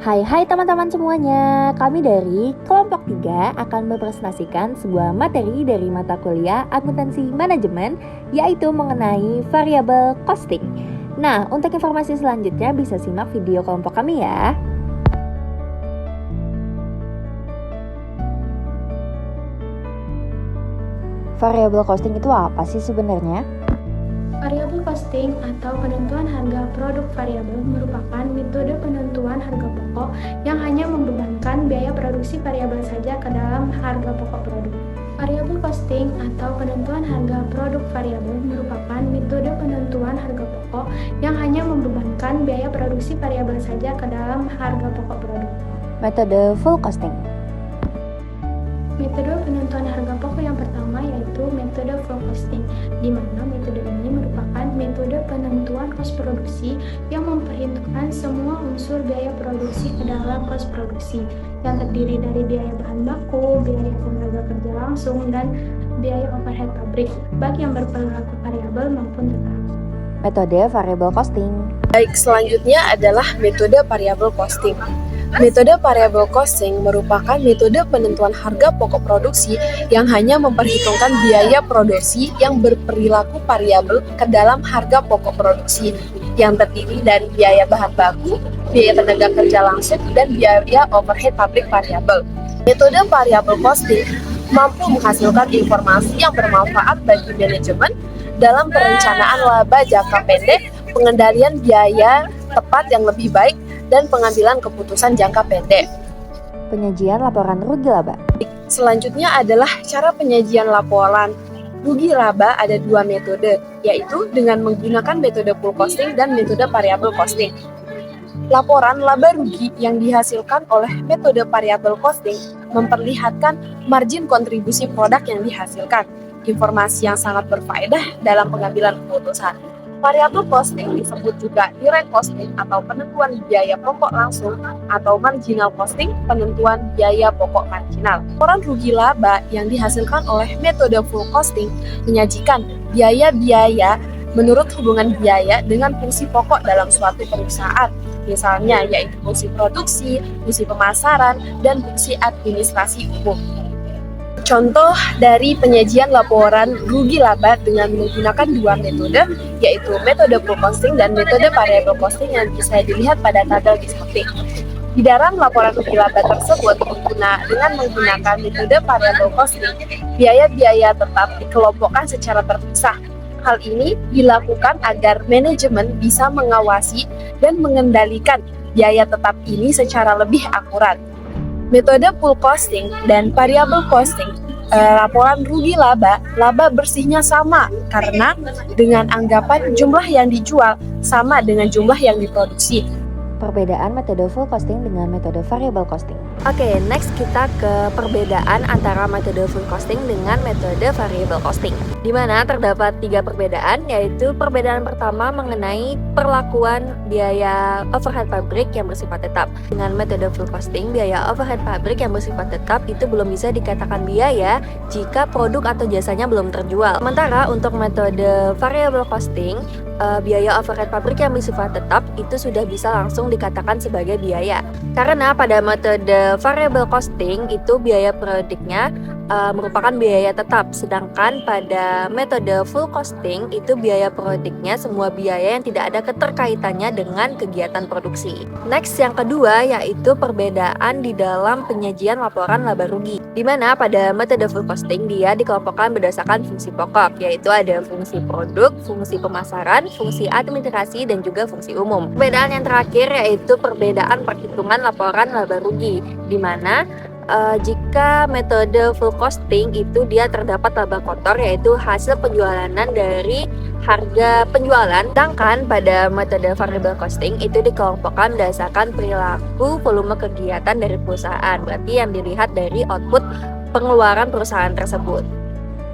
Hai teman-teman semuanya, kami dari kelompok 3 akan mempresentasikan sebuah materi dari mata kuliah akuntansi manajemen, yaitu mengenai variabel costing. Nah, untuk informasi selanjutnya bisa simak video kelompok kami ya. Variabel costing itu apa sih sebenarnya? Variabel costing atau penentuan harga produk variabel merupakan metode penentuan harga pokok yang hanya membebankan biaya produksi variabel saja ke dalam harga pokok produk. Variabel costing atau penentuan harga produk variabel merupakan metode penentuan harga pokok yang hanya membebankan biaya produksi variabel saja ke dalam harga pokok produk. Metode full costing. Metode penentuan harga pokok yang pertama yaitu metode full costing, di mana metode ini merupakan metode penentuan kos produksi yang memperhitungkan semua unsur biaya produksi ke dalam kos produksi, yang terdiri dari biaya bahan baku, biaya tenaga kerja langsung, dan biaya overhead pabrik, baik yang berperilaku variabel maupun tetap. Metode variable costing. Baik, selanjutnya adalah metode variable costing. Metode variable costing merupakan metode penentuan harga pokok produksi yang hanya memperhitungkan biaya produksi yang berperilaku variabel ke dalam harga pokok produksi, yang terdiri dari biaya bahan baku, biaya tenaga kerja langsung, dan biaya overhead pabrik variabel. Metode variable costing mampu menghasilkan informasi yang bermanfaat bagi manajemen dalam perencanaan laba jangka pendek, pengendalian biaya tepat yang lebih baik, dan pengambilan keputusan jangka pendek. Penyajian laporan rugi laba. Selanjutnya adalah cara penyajian laporan rugi laba. Ada dua metode, yaitu dengan menggunakan metode full costing dan metode variable costing. Laporan laba rugi yang dihasilkan oleh metode variable costing memperlihatkan margin kontribusi produk yang dihasilkan, informasi yang sangat berfaedah dalam pengambilan keputusan. Variable costing disebut juga direct costing atau penentuan biaya pokok langsung, atau marginal costing, penentuan biaya pokok marginal. Laporan rugi laba yang dihasilkan oleh metode full costing menyajikan biaya-biaya menurut hubungan biaya dengan fungsi pokok dalam suatu perusahaan, misalnya yaitu fungsi produksi, fungsi pemasaran, dan fungsi administrasi umum. Contoh dari penyajian laporan rugi laba dengan menggunakan dua metode, yaitu metode full costing dan metode variable costing yang bisa dilihat pada tabel di samping. Di dalam laporan rugi laba tersebut, dengan menggunakan metode variable costing, biaya-biaya tetap dikelompokkan secara terpisah. Hal ini dilakukan agar manajemen bisa mengawasi dan mengendalikan biaya tetap ini secara lebih akurat. Metode full costing dan variable costing, laporan rugi laba bersihnya sama karena dengan anggapan jumlah yang dijual sama dengan jumlah yang diproduksi. Perbedaan metode full costing dengan metode variable costing. Oke, next kita ke perbedaan antara metode full costing dengan metode variable costing. Di mana terdapat 3 perbedaan, yaitu perbedaan pertama mengenai perlakuan biaya overhead pabrik yang bersifat tetap. Dengan metode full costing, biaya overhead pabrik yang bersifat tetap itu belum bisa dikatakan biaya jika produk atau jasanya belum terjual. Sementara untuk metode variable costing, biaya overhead pabrik yang bersifat tetap itu sudah bisa langsung dikatakan sebagai biaya. Karena pada metode variable costing itu biaya produknya merupakan biaya tetap, sedangkan pada metode full costing itu biaya produknya semua biaya yang tidak ada keterkaitannya dengan kegiatan produksi. Next, yang kedua yaitu perbedaan di dalam penyajian laporan laba rugi, di mana pada metode full costing dia dikelompokkan berdasarkan fungsi pokok, yaitu ada fungsi produk, fungsi pemasaran, fungsi administrasi, dan juga fungsi umum. Perbedaan yang terakhir yaitu perbedaan perhitungan laporan laba rugi, di mana jika metode full costing itu dia terdapat laba kotor, yaitu hasil penjualanan dari harga penjualan, sedangkan pada metode variable costing itu dikelompokkan berdasarkan perilaku volume kegiatan dari perusahaan, berarti yang dilihat dari output pengeluaran perusahaan tersebut.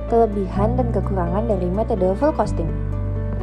Kelebihan dan kekurangan dari metode full costing.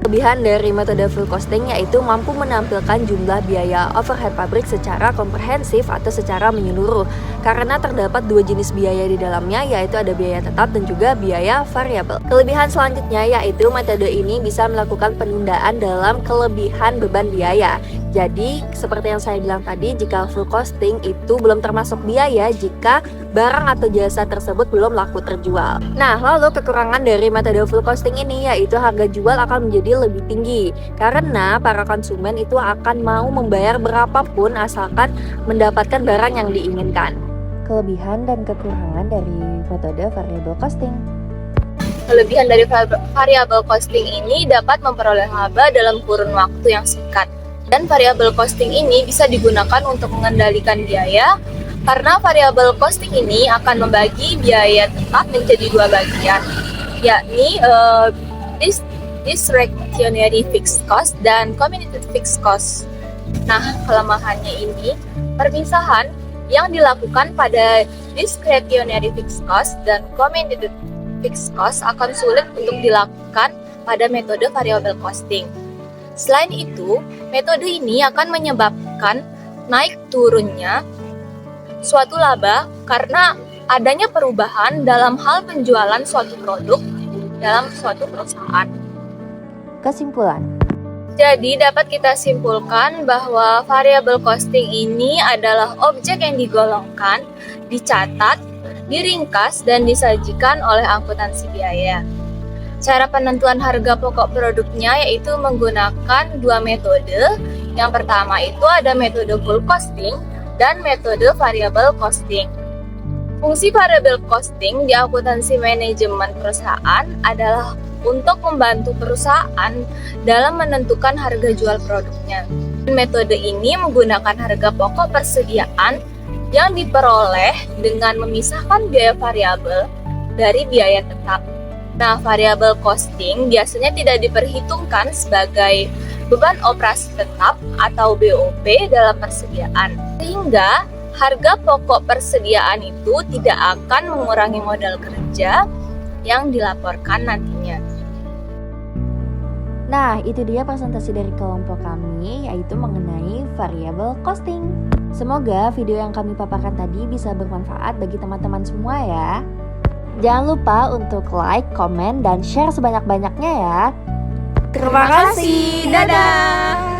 Kelebihan dari metode full costing yaitu mampu menampilkan jumlah biaya overhead pabrik secara komprehensif atau secara menyeluruh, karena terdapat dua jenis biaya di dalamnya, yaitu ada biaya tetap dan juga biaya variabel. Kelebihan selanjutnya yaitu metode ini bisa melakukan penundaan dalam kelebihan beban biaya. Jadi, seperti yang saya bilang tadi, jika full costing itu belum termasuk biaya jika barang atau jasa tersebut belum laku terjual. Nah, lalu kekurangan dari metode full costing ini yaitu harga jual akan menjadi lebih tinggi karena para konsumen itu akan mau membayar berapapun asalkan mendapatkan barang yang diinginkan. Kelebihan dan kekurangan dari metode variable costing. Kelebihan dari variable costing ini dapat memperoleh laba dalam kurun waktu yang singkat. Dan variable costing ini bisa digunakan untuk mengendalikan biaya karena variable costing ini akan membagi biaya tetap menjadi dua bagian, yakni discretionary fixed cost dan committed fixed cost. Nah, kelemahannya ini permisahan yang dilakukan pada discretionary fixed cost dan committed fixed cost akan sulit untuk dilakukan pada metode variable costing. Selain itu, metode ini akan menyebabkan naik turunnya suatu laba karena adanya perubahan dalam hal penjualan suatu produk dalam suatu perusahaan. Kesimpulan. Jadi dapat kita simpulkan bahwa variable costing ini adalah objek yang digolongkan, dicatat, diringkas, dan disajikan oleh akuntansi biaya. Cara penentuan harga pokok produknya yaitu menggunakan dua metode. Yang pertama itu ada metode full costing dan metode variable costing. Fungsi variable costing di akuntansi manajemen perusahaan adalah untuk membantu perusahaan dalam menentukan harga jual produknya. Metode ini menggunakan harga pokok persediaan yang diperoleh dengan memisahkan biaya variabel dari biaya tetap. Nah, variable costing biasanya tidak diperhitungkan sebagai beban operasi tetap atau BOP dalam persediaan. Sehingga harga pokok persediaan itu tidak akan mengurangi modal kerja yang dilaporkan nantinya. Nah, itu dia presentasi dari kelompok kami yaitu mengenai variable costing. Semoga video yang kami paparkan tadi bisa bermanfaat bagi teman-teman semua ya. Jangan lupa untuk like, komen, dan share sebanyak-banyaknya ya. Terima kasih. Dadah.